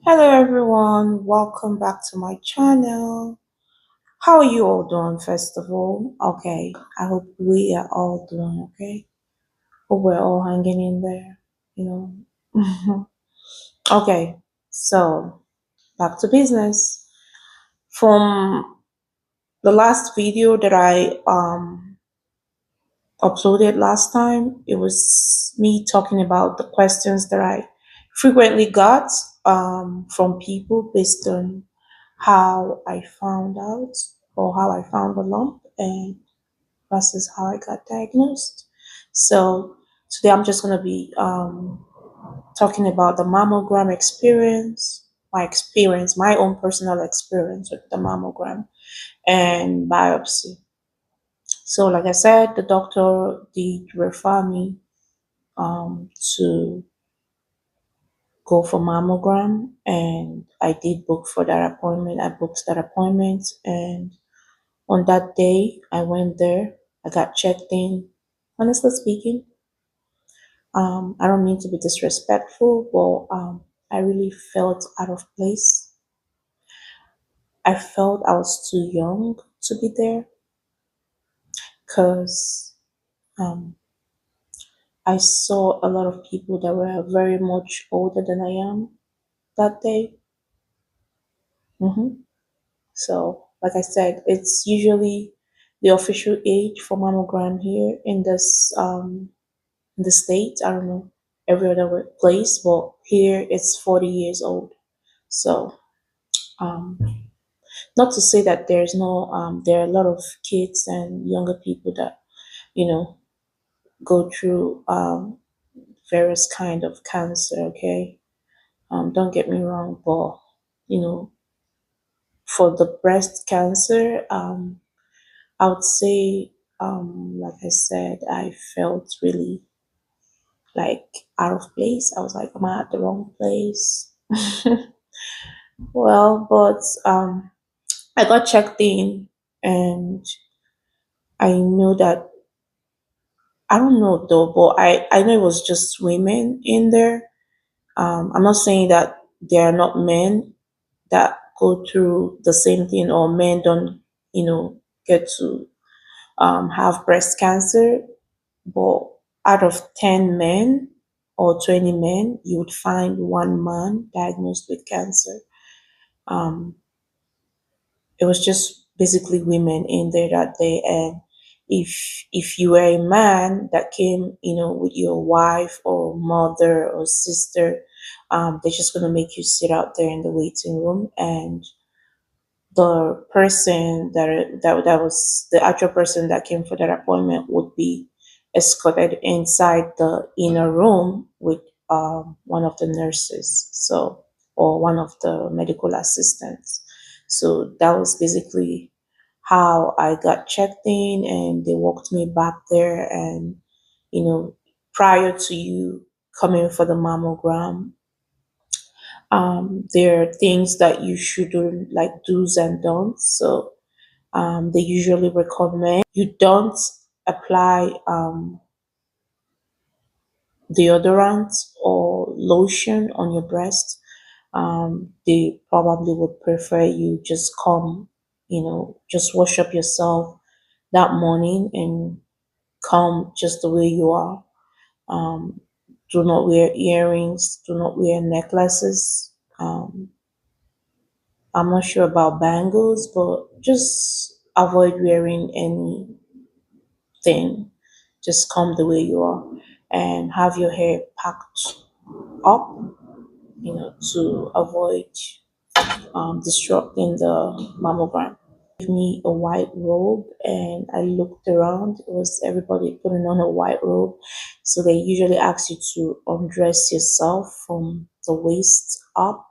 Hello everyone, welcome back to my channel. How are you all doing first of all? Okay, I hope we are all doing okay. Hope we're all hanging in there, you know. Okay, so back to business. From the last video that I uploaded last time, it was me talking about the questions that I frequently got from people based on how I found out or how I found the lump and versus how I got diagnosed. So today I'm just going to be talking about the mammogram experience, my own personal experience with the mammogram and biopsy. So, like I said, the doctor did refer me to go for mammogram, and I did book for that appointment. I booked that appointment, and on that day, I went there. I got checked in. Honestly speaking, I don't mean to be disrespectful, but I really felt out of place. I felt I was too young to be there because um, I saw a lot of people that were very much older than I am that day. So, like I said, it's usually the official age for mammogram here in the state. I don't know every other place, but here it's 40 years old. So, um, not to say that there's no there are a lot of kids and younger people that you know go through various kind of cancer. Okay, don't get me wrong, but you know for the breast cancer, I would say, like I said, I felt really like out of place. I was like, am I at the wrong place? Well, but I got checked in, and I know that I don't know though, but I know it was just women in there. I'm not saying that there are not men that go through the same thing, or men don't, get to have breast cancer. But out of 10 men or 20 men, you would find one man diagnosed with cancer. Um, it was just basically women in there that day. And if you were a man that came, with your wife or mother or sister, they're just gonna make you sit out there in the waiting room, and the person that was the actual person that came for that appointment would be escorted inside the inner room with one of the nurses, or one of the medical assistants. So that was basically how I got checked in, and they walked me back there. And prior to you coming for the mammogram, there are things that you should do, like do's and don'ts. So they usually recommend you don't apply deodorant or lotion on your breast. They probably would prefer you just come, just wash up yourself that morning and come just the way you are. Um, do not wear earrings, do not wear necklaces. I'm not sure about bangles, but just avoid wearing anything. Just come the way you are, and have your hair packed up, to avoid disrupting the mammogram. Give me a white robe, and I looked around. It was everybody putting on a white robe. So they usually ask you to undress yourself from the waist up.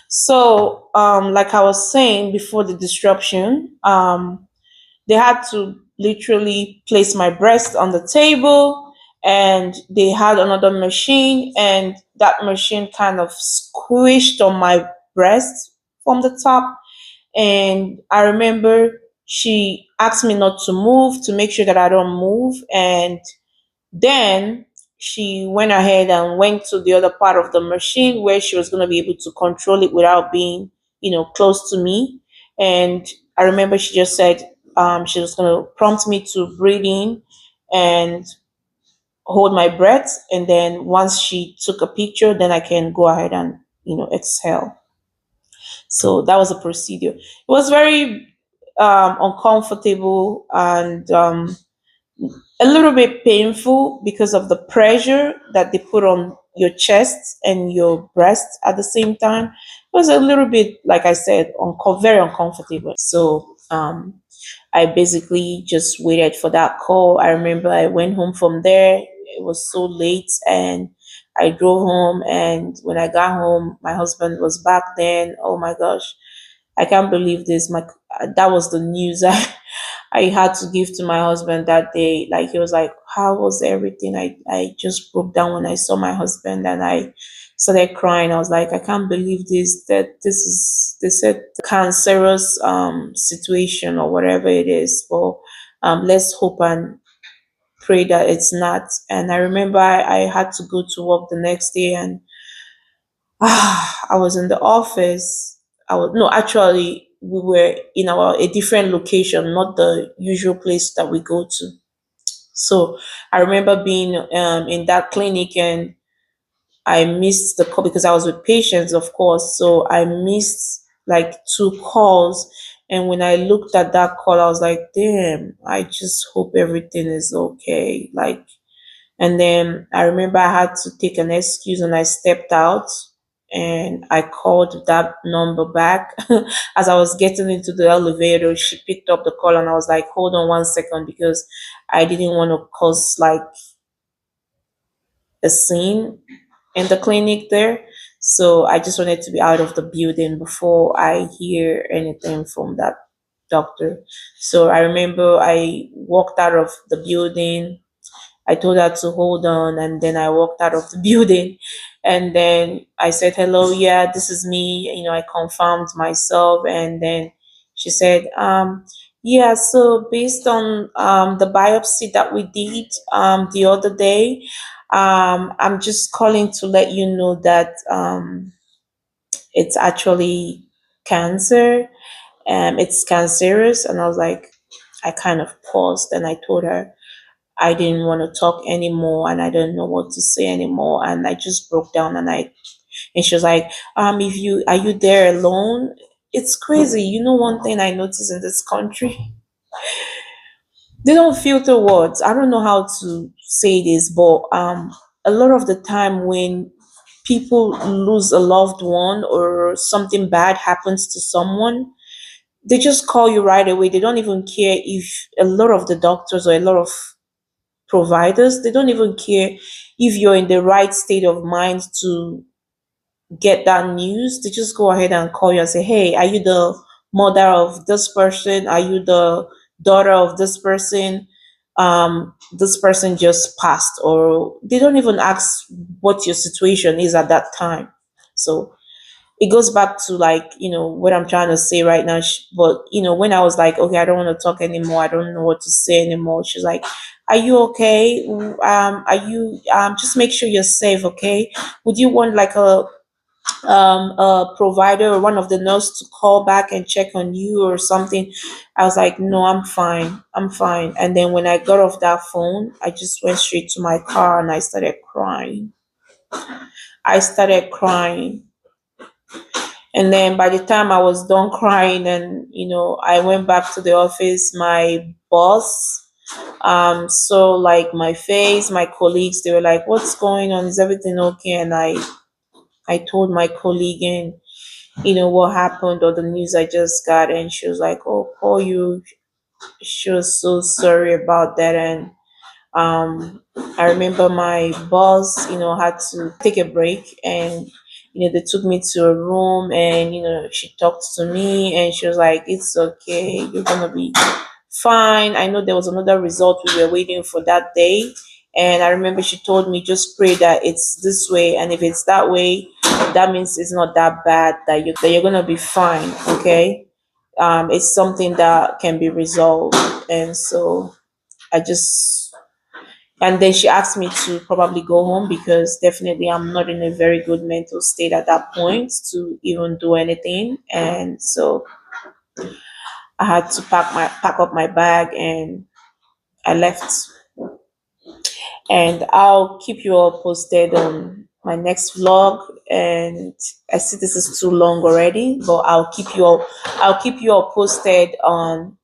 So, like I was saying before the disruption, they had to literally place my breast on the table, and they had another machine, and that machine kind of squished on my breast from the top. And I remember she asked me not to move, to make sure that I don't move. And then she went ahead and went to the other part of the machine where she was going to be able to control it without being, close to me. And I remember she just said, she was going to prompt me to breathe in and hold my breath. And then once she took a picture, then I can go ahead and, exhale. So that was a procedure. It was very uncomfortable and a little bit painful because of the pressure that they put on your chest and your breast at the same time. It was a little bit, like I said, very uncomfortable. So I basically just waited for that call. I remember I went home from there. It was so late, and I drove home. And when I got home, my husband was back then. Oh my gosh, I can't believe this. That was the news I had to give to my husband that day. Like he was like, "How was everything?" I just broke down when I saw my husband, and I started crying. I was like, "I can't believe this. That this is," they said, cancerous situation or whatever it is. But let's hope and pray that it's not. And I remember I had to go to work the next day, and I was in the office. I was no, actually, we were in a different location, not the usual place that we go to. So I remember being in that clinic, and I missed the call because I was with patients, of course. So I missed like two calls. And when I looked at that call, I was like, damn, I just hope everything is okay. Like, and then I remember I had to take an excuse and I stepped out and I called that number back. As I was getting into the elevator, she picked up the call and I was like, hold on 1 second because I didn't want to cause like a scene in the clinic there. So I just wanted to be out of the building before I hear anything from that doctor. So I remember I walked out of the building. I told her to hold on, and then I walked out of the building. And then I said, hello, yeah, this is me. I confirmed myself. And then she said, yeah, so based on the biopsy that we did the other day, I'm just calling to let you know that it's actually cancer. It's cancerous. And I was like, I kind of paused and I told her, I didn't want to talk anymore and I don't know what to say anymore. And I just broke down and she was like, if you are you there alone? It's crazy. One thing I noticed in this country, they don't filter words. I don't know how to say this, but a lot of the time when people lose a loved one or something bad happens to someone, they just call you right away. They don't even care if a lot of the doctors or a lot of providers, they don't even care if you're in the right state of mind to get that news. They just go ahead and call you and say, hey, are you the mother of this person? Are you the daughter of this person? This person just passed, or they don't even ask what your situation is at that time. So it goes back to like what I'm trying to say right now. But when I was like, okay, I don't want to talk anymore, I don't know what to say anymore, she's like, are you okay? Are you just make sure you're safe, okay? Would you want like a provider or one of the nurse to call back and check on you or something? I was like, no, I'm fine. And then when I got off that phone, I just went straight to my car and I started crying. And then by the time I was done crying and I went back to the office, my boss so like my face, my colleagues, they were like, what's going on? Is everything okay? And I told my colleague and what happened or the news I just got, and she was like, oh, call you. She was so sorry about that. And I remember my boss, had to take a break, and they took me to a room, and she talked to me, and she was like, "It's okay, you're gonna be fine." I know there was another result we were waiting for that day, and I remember she told me, "Just pray that it's this way, and if it's that way, that means it's not that bad. That you're gonna be fine. Okay." It's something that can be resolved, and so I just And then she asked me to probably go home because definitely I'm not in a very good mental state at that point to even do anything. And so I had to pack up my bag and I left. And I'll keep you all posted on my next vlog. And I see this is too long already, but I'll keep you all posted on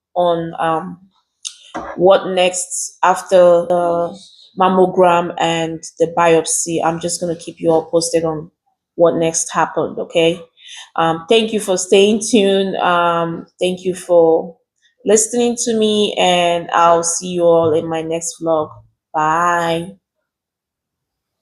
what next after the mammogram and the biopsy. I'm just gonna keep you all posted on what next happened, okay? Thank you for staying tuned. Thank you for listening to me, and I'll see you all in my next vlog. Bye.